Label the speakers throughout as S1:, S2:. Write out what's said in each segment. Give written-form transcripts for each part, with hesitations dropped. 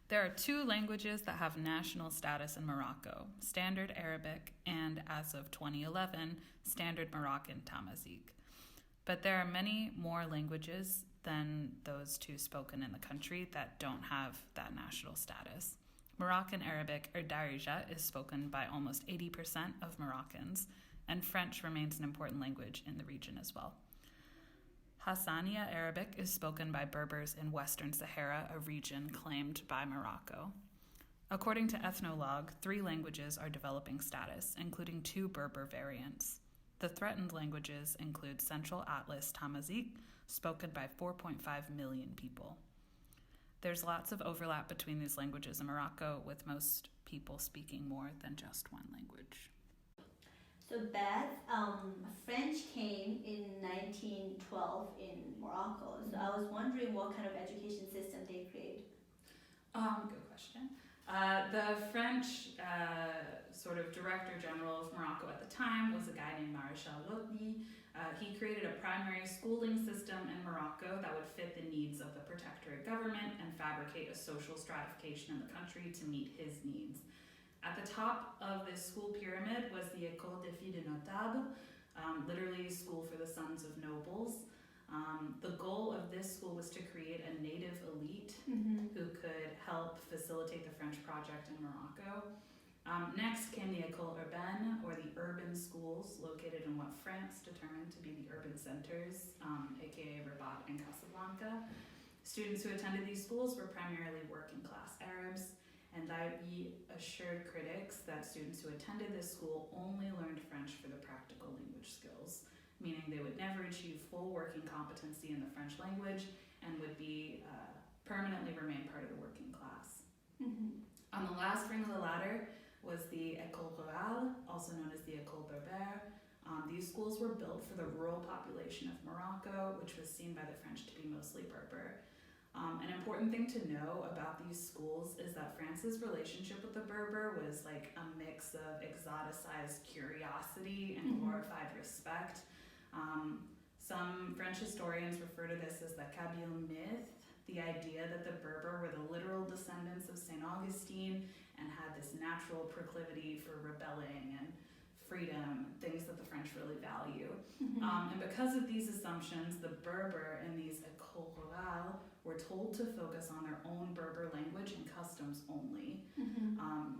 S1: There are two languages that have national status in Morocco, Standard Arabic and, as of 2011, Standard Moroccan Tamazight. But there are many more languages than those two spoken in the country that don't have that national status. Moroccan Arabic, or Darija, is spoken by almost 80% of Moroccans, and French remains an important language in the region as well. Hassaniya Arabic is spoken by Berbers in Western Sahara, a region claimed by Morocco. According to Ethnologue, 3 languages are developing status, including 2 Berber variants. The threatened languages include Central Atlas Tamazight, spoken by 4.5 million people. There's lots of overlap between these languages in Morocco, with most people speaking more than just one language.
S2: So Beth, French came in 1912 in Morocco. So I was wondering what kind of education system they created.
S1: Good question. The French sort of Director General of Morocco at the time was a guy named Marechal Lotni. He created a primary schooling system in Morocco that would fit the needs of the protectorate government and fabricate a social stratification in the country to meet his needs. At the top of this school pyramid was the École des Filles de Notables, literally school for the sons of nobles. The goal of this school was to create a native elite who could help facilitate the French project in Morocco. Next came the École Urbaine, or the urban schools, located in what France determined to be the urban centers, aka Rabat and Casablanca. Students who attended these schools were primarily working class Arabs, and Laibi assured critics that students who attended this school only learned French for the practical language skills, meaning they would never achieve full working competency in the French language and would be permanently remain part of the working class. On the last ring of the ladder was the École Rurale, also known as the École Berber. These schools were built for the rural population of Morocco, which was seen by the French to be mostly Berber. An important thing to know about these schools is that France's relationship with the Berber was like a mix of exoticized curiosity and glorified respect. Some French historians refer to this as the Kabyle myth, the idea that the Berber were the literal descendants of St. Augustine and had this natural proclivity for rebelling and freedom, things that the French really value. And because of these assumptions, the Berber in these Écoles Rurales were told to focus on their own Berber language and customs only.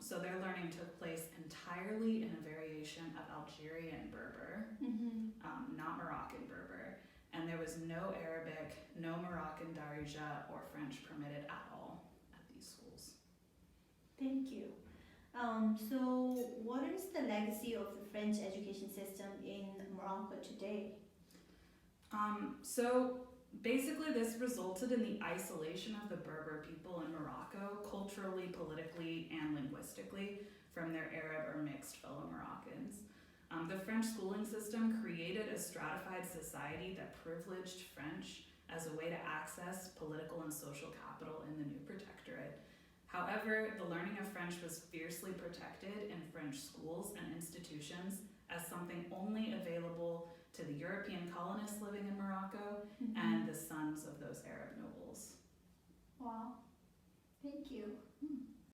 S1: So their learning took place entirely in a variation of Algerian Berber, not Moroccan Berber. And there was no Arabic, no Moroccan Darija or French permitted at all at these schools.
S2: Thank you. So what is the legacy of the French education system in Morocco today?
S1: So basically this resulted in the isolation of the Berber people in Morocco, culturally, politically, and linguistically, from their Arab or mixed fellow Moroccans. The French schooling system created a stratified society that privileged French as a way to access political and social capital in the new protectorate. However, the learning of French was fiercely protected in French schools and institutions as something only available to the European colonists living in Morocco and the sons of those Arab nobles.
S2: Wow, thank you.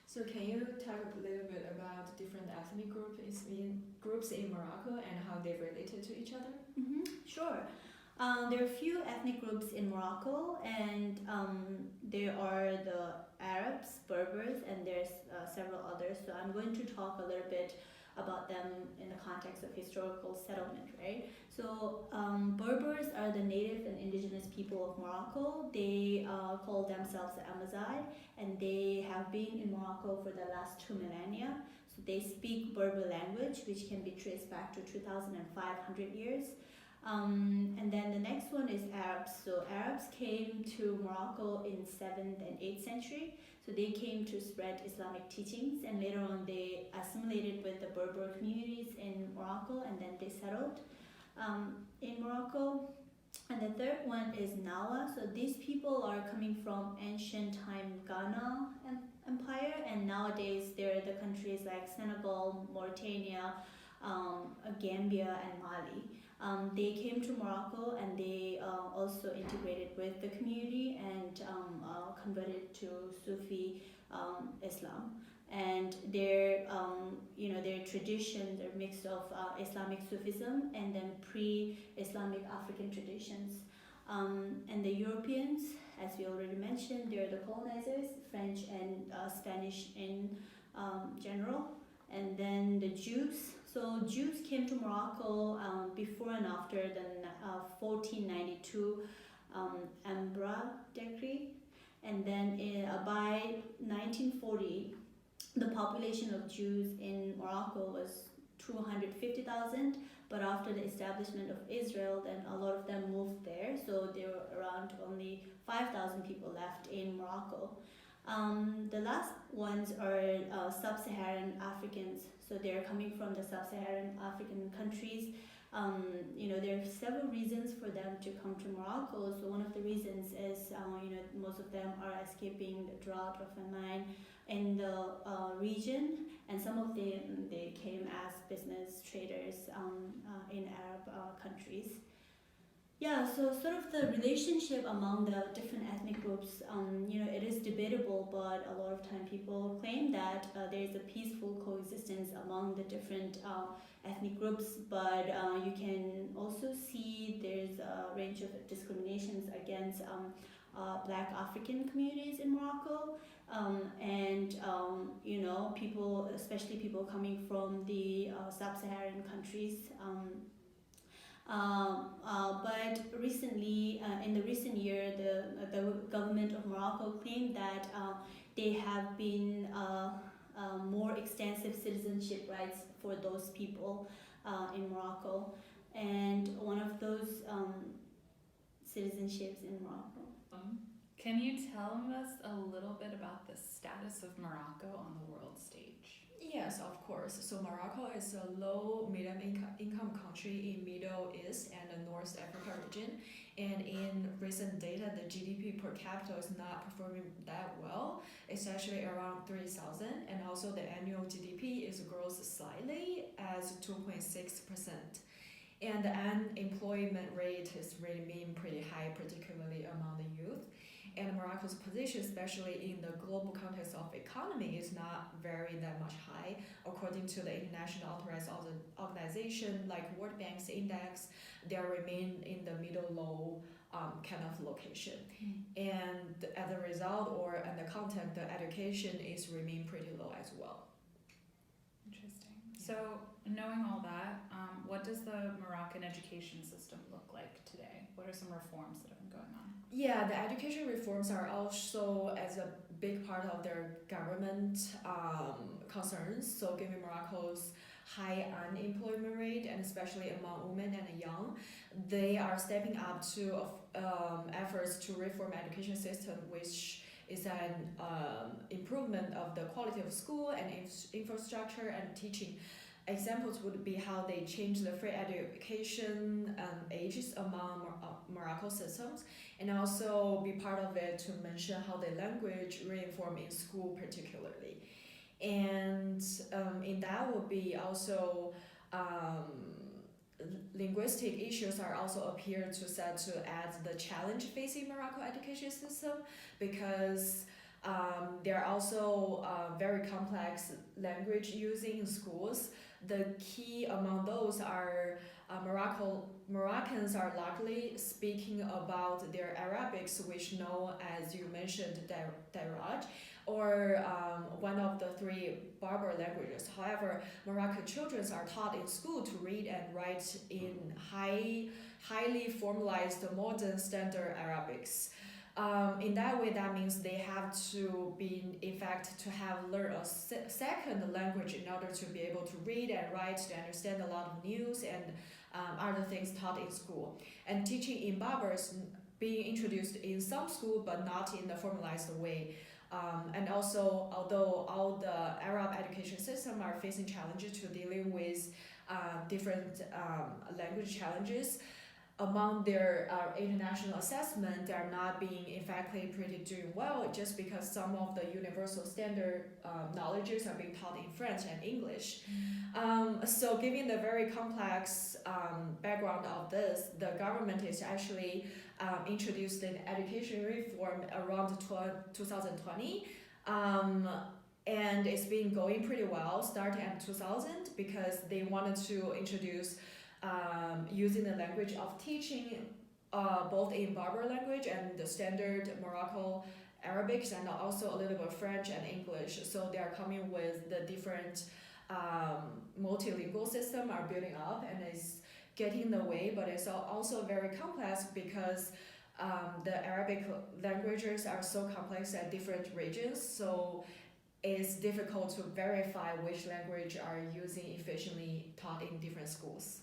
S3: So can you talk a little bit about different ethnic groups in Morocco and how they related to each other?
S2: Sure. There are a few ethnic groups in Morocco, and there are the Arabs, Berbers, and there's several others. So I'm going to talk a little bit about them in the context of historical settlement, right? So Berbers are the native and indigenous people of Morocco. They call themselves the Amazigh, and they have been in Morocco for the last 2 millennia. So they speak Berber language, which can be traced back to 2,500 years. And then the next one is Arabs. So Arabs came to Morocco in 7th and 8th century. So they came to spread Islamic teachings, and later on they assimilated with the Berber communities in Morocco, and then they settled in Morocco. And the third one is Nawa. So these people are coming from ancient time Ghana Empire, and nowadays they're the countries like Senegal, Mauritania, Gambia, and Mali. They came to Morocco, and they also integrated with the community and converted to Sufi Islam, and their their traditions are mixed of Islamic Sufism and then pre-Islamic African traditions. And the Europeans, as we already mentioned, they're the colonizers, French and Spanish in general. And then the Jews. So Jews came to Morocco before and after the 1492 Ambra Decree. And then by 1940, the population of Jews in Morocco was 250,000, but after the establishment of Israel, then a lot of them moved there, so there were around only 5,000 people left in Morocco. The last ones are sub-Saharan Africans, so they're coming from the sub-Saharan African countries. There are several reasons for them to come to Morocco. So one of the reasons is, most of them are escaping the drought or famine in the region, and some of them they came as business traders in Arab countries. Yeah, so sort of the relationship among the different ethnic groups, it is debatable, but a lot of time people claim that there is a peaceful coexistence among the different ethnic groups, but you can also see there's a range of discriminations against Black African communities in Morocco, and people, especially people coming from the sub-Saharan countries. But recently, in the recent year, the government of Morocco claimed that they have been more extensive citizenship rights for those people in Morocco, and one of those citizenships in Morocco.
S1: Can you tell us a little bit about the status of Morocco on the world stage?
S3: Yes, of course. So Morocco is a low medium income country in Middle East and the North Africa region. And in recent data, the GDP per capita is not performing that well. It's actually around 3,000. And also the annual GDP is grows slightly as 2.6%. And the unemployment rate is remaining pretty high, particularly among the youth. And Morocco's position, especially in the global context of economy, is not very that much high. According to the international authorized organization like World Bank's index, they remain in the middle low kind of location. And as a result, or in the context, the education is remain pretty low as well.
S1: Interesting. So knowing all that, what does the Moroccan education system look like today? What are some reforms that have been going on?
S3: Yeah, the education reforms are also as a big part of their government concerns. So given Morocco's high unemployment rate, and especially among women and young, they are stepping up to efforts to reform education system, which is an improvement of the quality of school and infrastructure and teaching. Examples would be how they change the free education ages among Morocco systems, and also be part of it to mention how the language reform in school particularly. And in that would be also linguistic issues are also appear to set to as the challenge facing Morocco education system, because there are also very complex language using in schools. The key among those are Moroccans are largely speaking about their Arabics, which know, as you mentioned, Daraj, or one of the three Berber languages. However, Moroccan children are taught in school to read and write in highly formalized modern standard Arabics. In that way, that means they have to be, in fact, to have learned a second language in order to be able to read and write, to understand a lot of news and other things taught in school. And teaching in Berber is being introduced in some school, but not in the formalized way. And also, although all the Arab education system are facing challenges to dealing with different language challenges, among their international assessment, they are not being in fact pretty doing well, just because some of the universal standard knowledges are being taught in French and English. So given the very complex background of this, the government is actually introduced an education reform around 2020 And it's been going pretty well starting at 2000 because they wanted to introduce using the language of teaching both in Berber language and the standard Morocco Arabic and also a little bit French and English. So they are coming with the different multilingual system are building up and it's getting in the way, but it's also very complex because the Arabic languages are so complex at different regions. So it's difficult to verify which language are using efficiently taught in different schools.